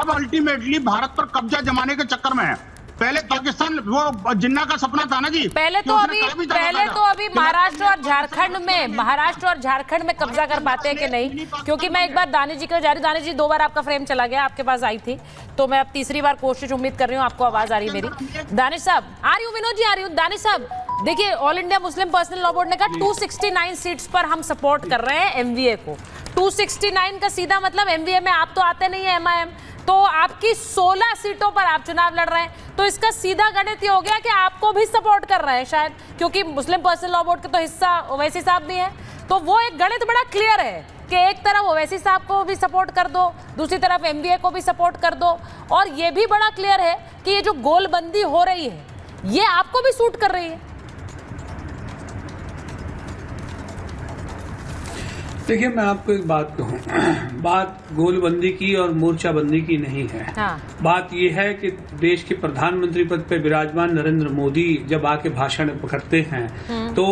अब अल्टीमेटली भारत पर कब्जा जमाने के चक्कर में है। पहले पाकिस्तान वो जिन्ना का सपना था ना जी, पहले तो अभी महाराष्ट्र और झारखंड में कब्जा कर पाते हैं कि नहीं, क्योंकि मैं एक बार दानिश जी का जा रही, दानिश जी 2 बार आपका फ्रेम चला गया, आपके पास आई थी, तो मैं अब तीसरी बार कोशिश उम्मीद कर रही हूँ आपको आवाज आ रही है मेरी। दानिश साहब आ रही हूँ, विनोद जी आ रही हूँ। दानिश साहब देखिए, all India Muslim personal law board ने कहा 269 सीट्स पर हम सपोर्ट कर रहे हैं एमवीए को। 269 का सीधा मतलब एमवीए में आप तो आते नहीं है एमआईएम, तो आपकी 16 सीटों पर आप चुनाव लड़ रहे हैं, तो इसका सीधा गणित ये हो गया कि आपको भी सपोर्ट कर रहे हैं शायद, क्योंकि मुस्लिम पर्सनल लॉ बोर्ड के तो हिस्सा ओवैसी साहब भी है। तो वो एक गणित बड़ा क्लियर है कि एक तरफ ओवैसी साहब को भी सपोर्ट कर दो, दूसरी तरफ एमवीए को भी सपोर्ट कर दो, और ये भी बड़ा क्लियर है कि ये जो गोलबंदी हो रही है ये आपको भी सूट कर रही है। देखिए, मैं आपको एक बात कहूँ, बात गोलबंदी की और मोर्चाबंदी की नहीं है। हाँ। बात यह है कि देश के प्रधानमंत्री पद पर विराजमान नरेंद्र मोदी जब आके भाषण करते हैं तो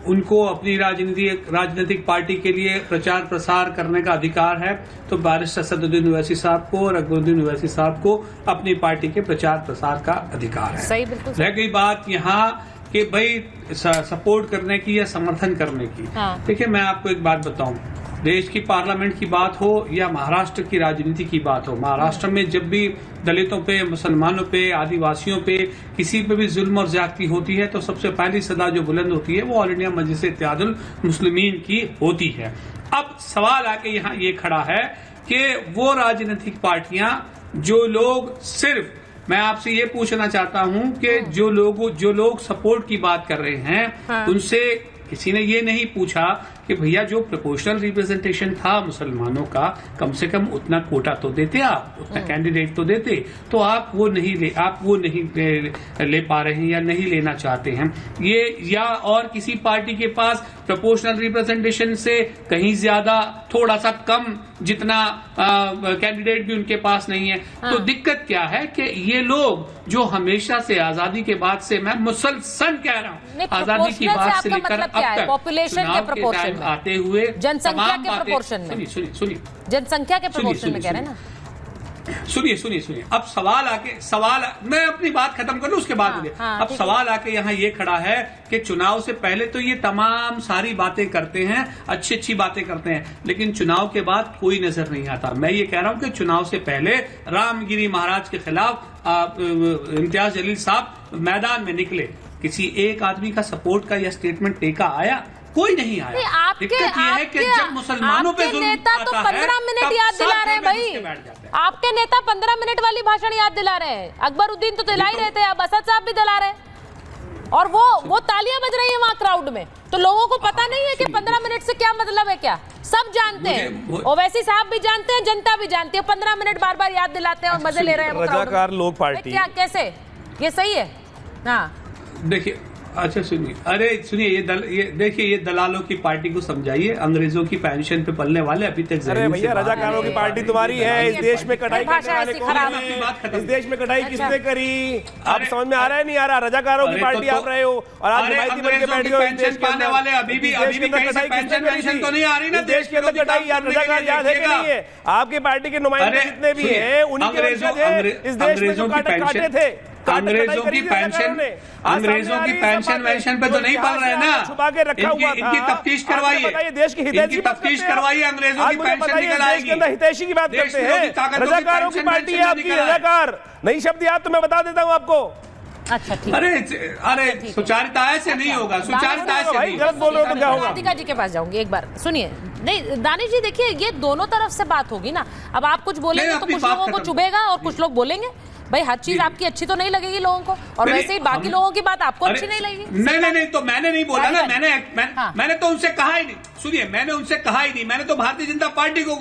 उनको अपनी राजनीतिक पार्टी के लिए प्रचार प्रसार करने का अधिकार है, तो बैरिस्टर सदरुद्दीन ओवैसी साहब को और अकबरुद्दीन ओवैसी साहब को अपनी पार्टी के प्रचार प्रसार का अधिकार है। सही, बिल्कुल। रह गई बात यहाँ कि भाई सपोर्ट करने की या समर्थन करने की। हाँ। देखिए, मैं आपको एक बात बताऊं, देश की पार्लियामेंट की बात हो या महाराष्ट्र की राजनीति की बात हो, महाराष्ट्र में जब भी दलितों पे, मुसलमानों पे, आदिवासियों पे, किसी पे भी जुल्म और ज्यादती होती है तो सबसे पहली सदा जो बुलंद होती है वो ऑल इंडिया मजलिस इत्तेहादुल मुस्लिमीन की होती है। अब सवाल आके यहाँ ये खड़ा है कि वो राजनीतिक पार्टियां जो लोग सिर्फ, मैं आपसे ये पूछना चाहता हूं कि जो लोग सपोर्ट की बात कर रहे हैं, हाँ। उनसे किसी ने ये नहीं पूछा कि भैया जो प्रोपोर्शनल रिप्रेजेंटेशन था मुसलमानों का, कम से कम उतना कोटा तो देते, आप उतना कैंडिडेट तो देते, तो आप वो नहीं ले पा रहे हैं या नहीं लेना चाहते हैं ये, या और किसी पार्टी के पास प्रोपोर्शनल रिप्रेजेंटेशन से कहीं ज्यादा, थोड़ा सा कम, जितना कैंडिडेट भी उनके पास नहीं है। हाँ। तो दिक्कत क्या है कि ये लोग जो हमेशा से आजादी के बाद से, मैं मुसलसल कह रहा हूँ, आजादी की बात से लेकर अब तक पॉपुलेशन के प्रोपोर्शन आते हुए, जनसंख्या के प्रोपोर्शन में, सुनिए जनसंख्या के प्रोपोर्शन में कह रहे हैं ना। सुनिए अब सवाल मैं अपनी बात खत्म कर लूं उसके बाद अब सवाल आके यहाँ ये खड़ा है कि चुनाव से पहले तो ये तमाम सारी बातें करते हैं, अच्छी बातें करते हैं, लेकिन चुनाव के बाद कोई नजर नहीं आता। मैं ये कह रहा हूं कि चुनाव से पहले रामगिरी महाराज के खिलाफ इम्तियाज जलील साहब मैदान में निकले, किसी एक आदमी का सपोर्ट का या स्टेटमेंट टेका आया? कोई नहीं आया। दिक्कत ये है कि जब मुसलमानों पे जुल्म नेता तो 15 मिनट याद दिला रहे हैं भाई, आपके नेता 15 मिनट वाली भाषण याद दिला रहे हैं। अकबरुद्दीन तो दिला ही रहे थे, अब असद साहब भी दिला रहे हैं, और वो तालियां बज रही है वहां क्राउड में, तो लोगों को पता नहीं है कि 15 मिनट से क्या मतलब है। क्या सब जानते हैं, ओवैसी साहब भी जानते हैं, जनता भी जानती है, 15 मिनट बार बार याद दिलाते हैं और मजे ले रहे हैं। रजाकार लोक पार्टी क्या, कैसे ये सही है? हाँ देखिए, अच्छा सुनिए, ये देखिए, ये दलालों की पार्टी को समझाइए, अंग्रेजों की पेंशन पे पलने वाले अभी तक। अरे भैया, रजाकारों की पार्टी तुम्हारी है, इस देश में कटाई करने वाले कौन है? इस देश में कटाई किसने करी? आप समझ में आ रहा है नहीं आ रहा? रजाकारों की पार्टी आप रहे हो और आज हिमायती बन के बैठे हो इस देश के अंदर। वाले अभी भी कटाई पेंशन तो नहीं आ रही ना, देश के अंदर कटाई रजाकार याद है कि नहीं है? आपकी पार्टी के नुमाइंदे जितने भी हैं उन्हीं के वंशज हैं इस देश में जो काटे थे। अंग्रेजों की पेंशन वेंशन पे तो नहीं पल रहे ना, छुपा के रखा हुआ था। इनकी तफ्तीश करवाइए, देश की हितैषी तफ्तीश करवाइए, अंग्रेजों की पेंशन निकल आएगी। हितैषी की बात करते हैं, रजाकारों की पार्टी है आपकी, रजाकार। नई शब्द याद तो मैं बता देता हूँ आपको। अच्छा ठीक, अरे सुचारिता ऐसे नहीं होगा, सुचारिता ऐसे नहीं। गलत बोल रहे हो तो क्या होगा? राधिका जी के पास जाऊंगी एक बार, सुनिए। नहीं दानिश जी, देखिए ये दोनों तरफ से बात होगी ना, अब आप कुछ बोलेंगे तो कुछ लोगों को चुभेगा और कुछ लोग बोलेंगे भाई हर चीज आपकी अच्छी तो नहीं लगेगी लोगों को, और वैसे ही बाकी लोगों की बात आपको अच्छी नहीं लगेगी। नहीं, तो मैंने नहीं बोला ना, मैंने तो उनसे कहा ही नहीं। सुनिए, मैंने उनसे कहा ही नहीं, मैंने तो भारतीय जनता पार्टी को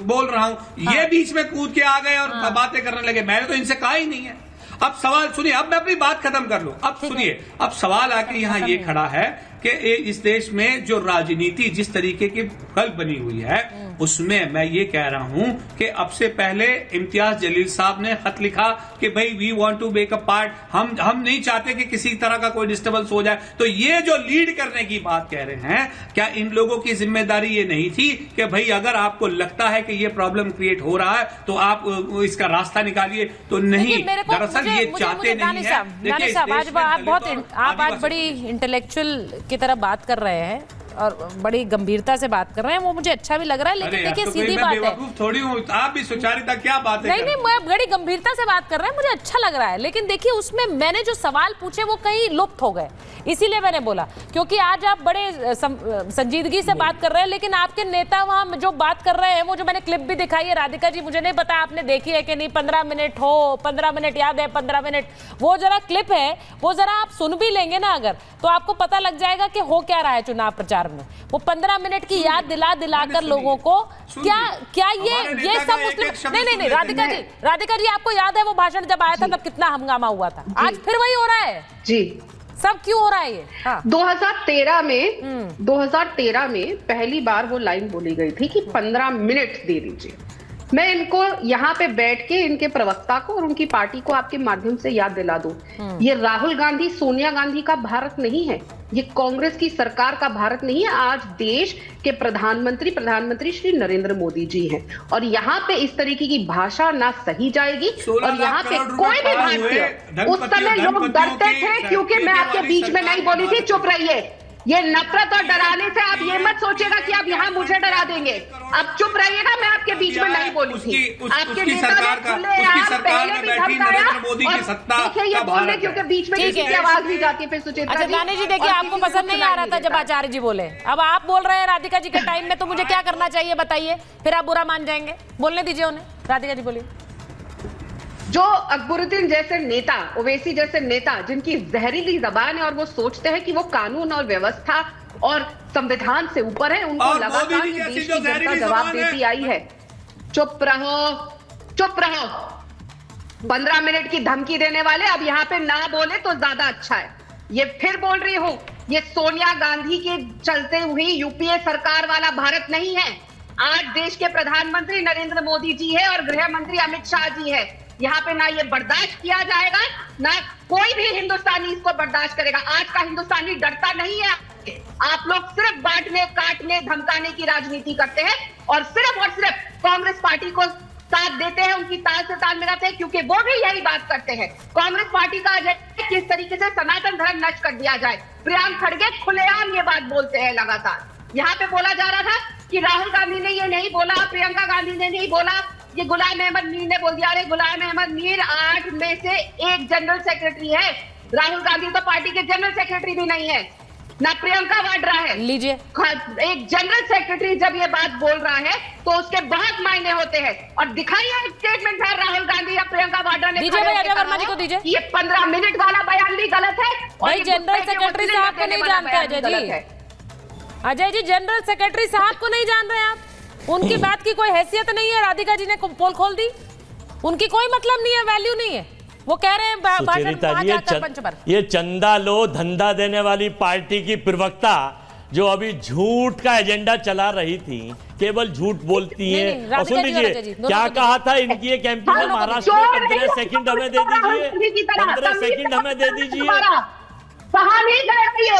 बोल रहा हूँ। ये बीच में कूद के आ गए और बातें करने लगे, मैंने तो इनसे कहा ही नहीं है। अब सवाल सुनिए, अब मैं अपनी बात खत्म कर लूं। अब सुनिए, अब सवाल आके यहाँ ये खड़ा है कि इस देश में जो राजनीति जिस तरीके की कल बनी हुई है, उसमें मैं ये कह रहा हूं कि अब से पहले इम्तियाज जलील साहब ने खत लिखा कि भाई we want to make a part, हम नहीं चाहते कि किसी तरह का कोई डिस्टर्बेंस हो जाए। तो ये जो लीड करने की बात कह रहे हैं, क्या इन लोगों की जिम्मेदारी ये नहीं थी कि भाई अगर आपको लगता है कि ये प्रॉब्लम क्रिएट हो रहा है तो आप इसका रास्ता निकालिए? तो नहीं, दरअसल ये चाहते नहीं है। देखिए आप आज बड़ी इंटेलेक्चुअल की तरह बात कर रहे हैं और बड़ी गंभीरता से बात कर रहे हैं, वो मुझे अच्छा भी लग रहा है। लेकिन देखिए सीधी बात है, थोड़ी हूँ, आप भी सुचारिता क्या बात है? नहीं, मैं बड़ी गंभीरता से बात कर रहे हैं, मुझे अच्छा लग रहा है। लेकिन देखिए उसमें मैंने जो सवाल पूछे वो कहीं लुप्त हो गए, इसीलिए मैंने बोला, क्योंकि आज आप बड़े संजीदगी से बात कर रहे हैं, लेकिन आपके नेता वहां जो बात कर रहे हैं, वो जो मैंने क्लिप भी दिखाई है, राधिका जी मुझे नहीं पता आपने देखी है कि नहीं, 15 मिनट हो, 15 मिनट याद है, 15 मिनट वो जरा क्लिप है, वो जरा आप सुन भी लेंगे ना अगर, तो आपको पता लग जाएगा कि हो क्या रहा है चुनाव प्रचार में। वो 15 मिनट की याद दिलाकर लोगों को क्या ये सब मुस्लिम नहीं राधिका जी आपको याद है वो भाषण जब आया था तब कितना हंगामा हुआ था? आज फिर वही हो रहा है जी। सब क्यों हो रहा है ये? हाँ। 2013 में पहली बार वो लाइन बोली गई थी कि 15 मिनट दे दीजिए। मैं इनको यहाँ पे बैठ के इनके प्रवक्ता को और उनकी पार्टी को आपके माध्यम से याद दिला दूं, ये राहुल गांधी सोनिया गांधी का भारत नहीं है, ये कांग्रेस की सरकार का भारत नहीं है। आज देश के प्रधानमंत्री श्री नरेंद्र मोदी जी हैं और यहाँ पे इस तरीके की भाषा ना सही जाएगी। और यहाँ पे कोई भी भारतीय, उस समय लोग डरते थे क्योंकि मैं आपके बीच में नहीं बोली थी, चुप रहिए। ये नफरत और डराने से आप ये मत सोचिएगा कि आप यहाँ मुझे डरा देंगे, आप चुप रहिएगा, मैं आपके बीच में नहीं बोली थी। आपके नेता ने खुलेआम पहले भी धमकाया और देखिए ये बोलने क्योंकि बीच में किसी की आवाज भी जाती है। फिर सुचेता अच्छा दानी जी, देखिए आपको पसंद नहीं आ रहा था जब आचार्य जी बोले, अब आप बोल रहे हैं राधिका जी के टाइम में, तो मुझे क्या करना चाहिए बताइए? फिर आप बुरा मान जाएंगे, बोलने दीजिए उन्हें। राधिका जी बोलिए। जो अकबरुद्दीन जैसे नेता, ओवैसी जैसे नेता, जिनकी जहरीली जबान है और वो सोचते हैं कि वो कानून और व्यवस्था और संविधान से ऊपर है, उनको लगातार ये देश की जनता जवाब देती आई है। चुप रहो, चुप रहो। 15 मिनट की धमकी देने वाले अब यहाँ पे ना बोले तो ज्यादा अच्छा है। ये फिर बोल रही हूँ, ये सोनिया गांधी के चलते हुई यूपीए सरकार वाला भारत नहीं है। आज देश के प्रधानमंत्री नरेंद्र मोदी जी है और गृह मंत्री अमित शाह जी है। यहाँ पे ना ये बर्दाश्त किया जाएगा, ना कोई भी हिंदुस्तानी इसको बर्दाश्त करेगा। आज का हिंदुस्तानी डरता नहीं है। आप लोग सिर्फ बांटने, काटने, धमकाने की राजनीति करते हैं और सिर्फ कांग्रेस पार्टी को साथ देते हैं, उनकी ताल से ताल मिलाते हैं, क्योंकि वो भी यही बात करते हैं। कांग्रेस पार्टी का एजेंडा किस तरीके से सनातन धर्म नष्ट कर दिया जाए। प्रियंक खड़गे खुलेआम ये बात बोलते हैं लगातार। यहाँ पे बोला जा रहा था कि राहुल गांधी ने ये नहीं बोला, प्रियंका गांधी ने नहीं बोला, ये गुलाम अहमद मीर ने बोल दिया। अरे गुलाम अहमद मीर 8 में से एक जनरल सेक्रेटरी है, राहुल गांधी तो पार्टी के जनरल सेक्रेटरी भी नहीं है, ना प्रियंका वाड्रा है। लीजिए, एक जनरल सेक्रेटरी जब ये बात बोल रहा है तो उसके बहुत मायने होते हैं। और दिखाइए स्टेटमेंट है राहुल गांधी या प्रियंका वाड्रा ने। दीजिए भाई, अजय वर्मा जी को दीजिए। ये 15 मिनट वाला बयान भी गलत है। भाई जनरल सेक्रेटरी साहब को नहीं जानते अजय जी। अजय जी जनरल सेक्रेटरी साहब को नहीं जान रहे आप? उनकी बात की कोई हैसियत नहीं है। राधिका जी ने पोल खोल दी, उनकी कोई मतलब नहीं है, वैल्यू नहीं है। वो कह रहे हैं भाषण ये चंदा लो धंधा देने वाली पार्टी की प्रवक्ता जो अभी झूठ का एजेंडा चला रही थी, केवल झूठ बोलती हैं। और सुन लीजिए क्या कहा था इनकी एक एमपी ने महाराष्ट्र में, 15 सेकंड हमें दे दीजिए, 15 सेकंड हमें दे दीजिए,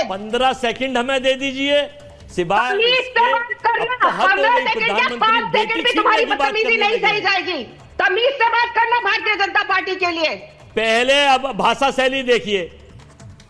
15 सेकंड हमें दे दीजिए। सिवाय तुम्हारी बदतमीजी नहीं सही जाएगी। तमीज से बात करना भारतीय जनता पार्टी के लिए। पहले अब भाषा शैली देखिए,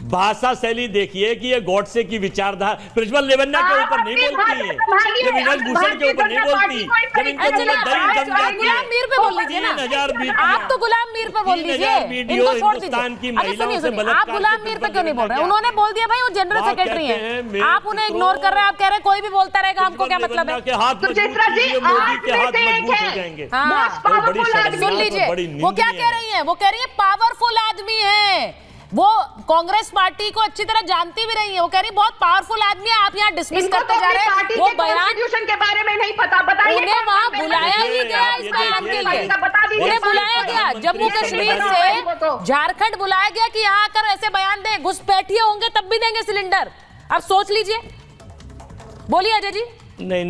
भाषा शैली देखिए कि ये गॉडसे की विचारधारा प्रज्वल रेवन्ना के ऊपर नहीं बोलती है, ये विनोद भूषण के ऊपर नहीं बोलती। जब इनके मुंह में दही जम जाती है, गुलाम मीर पे बोल लीजिए ना। 3000 आप तो गुलाम मीर पे बोल लीजिए, वीडियो हिंदुस्तान की महिलाओं से बलात्कार। आप गुलाम मीर पे क्यों नहीं बोल रहे? उन्होंने बोल दिया भाई वो जनरल सेक्रेटरी है, आप उन्हें इग्नोर कर रहे हैं। आप कह रहे हैं कोई भी बोलता रहेगा, हमको क्या मतलब है? मोदी के हाथ मजबूत हो जाएंगे। सुन लीजिए वो क्या कह रही है, वो कह रही है पावरफुल आदमी है, वो कांग्रेस पार्टी को अच्छी तरह जानती भी रही है। वो कह रही बहुत पावरफुल आदमी है, आप यहाँ डिसमिस करते जा रहे हैं। वो बयान के बारे में नहीं पता, बताइए। उन्हें वहां बुलाया ही गया इस बयान के लिए, उन्हें बुलाया गया जम्मू कश्मीर से झारखंड बुलाया गया कि यहाँ आकर ऐसे बयान दें। घुसपैठिए होंगे तब भी देंगे सिलेंडर। अब सोच लीजिए, बोलिए अजय जी। नहीं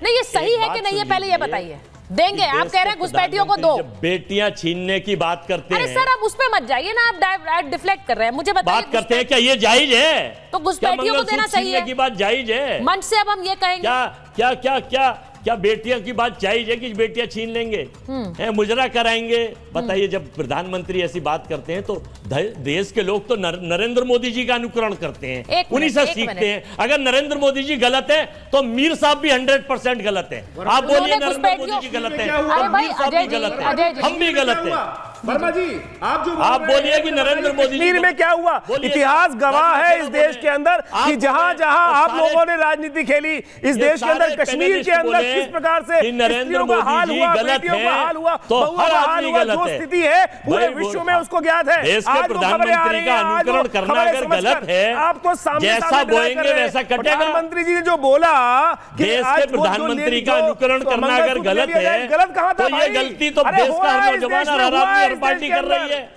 नहीं, ये सही है कि नहीं है पहले ये बताइए। देंगे, आप कह रहे हैं घुसपैठियों को दो। बेटियां छीनने की बात करते हैं। अरे सर, अब उस पे मत जाइए ना, आप डिफ्लेक्ट कर रहे हैं। मुझे बताइए, बात करते हैं क्या ये जायज है? तो घुसपैठियों को देना चाहिए की बात जायज है? मंच से अब हम ये कहेंगे क्या क्या क्या क्या क्या बेटियों की बात जायज है कि बेटियां छीन लेंगे, मुजरा कराएंगे? बताइए, जब प्रधानमंत्री ऐसी बात करते हैं तो देश के लोग तो नरेंद्र मोदी जी का अनुकरण करते हैं, उन्हीं से सीखते हैं। अगर नरेंद्र मोदी जी गलत है तो मीर साहब भी 100% गलत है। आप बोलिए नरेंद्र मोदी जी गलत है, मीर साहब भी गलत है, हम भी गलत है। वर्मा जी, आप बोलिए कि नरेंद्र मोदी कश्मीर में क्या हुआ? इतिहास गवाह है इस देश के अंदर कि जहां जहां आप लोगों ने राजनीति खेली, इस देश के अंदर, कश्मीर के अंदर किस प्रकार से नरेंद्र मोदी जी गलत है तो हर आदमी गलत है। स्थिति है पूरे विश्व में उसको ज्ञात है। देश के प्रधानमंत्री का अनुकरण करना अगर गलत है, आपको सामने जैसा बोएंगे वैसा कटेगा। प्रधानमंत्री जी ने जो बोला कि देश के प्रधानमंत्री का अनुकरण करना अगर गलत है, गलत कहा था तो ये गलती तो देश का हर नौजवान और हर आदमी हर पार्टी कर रही है।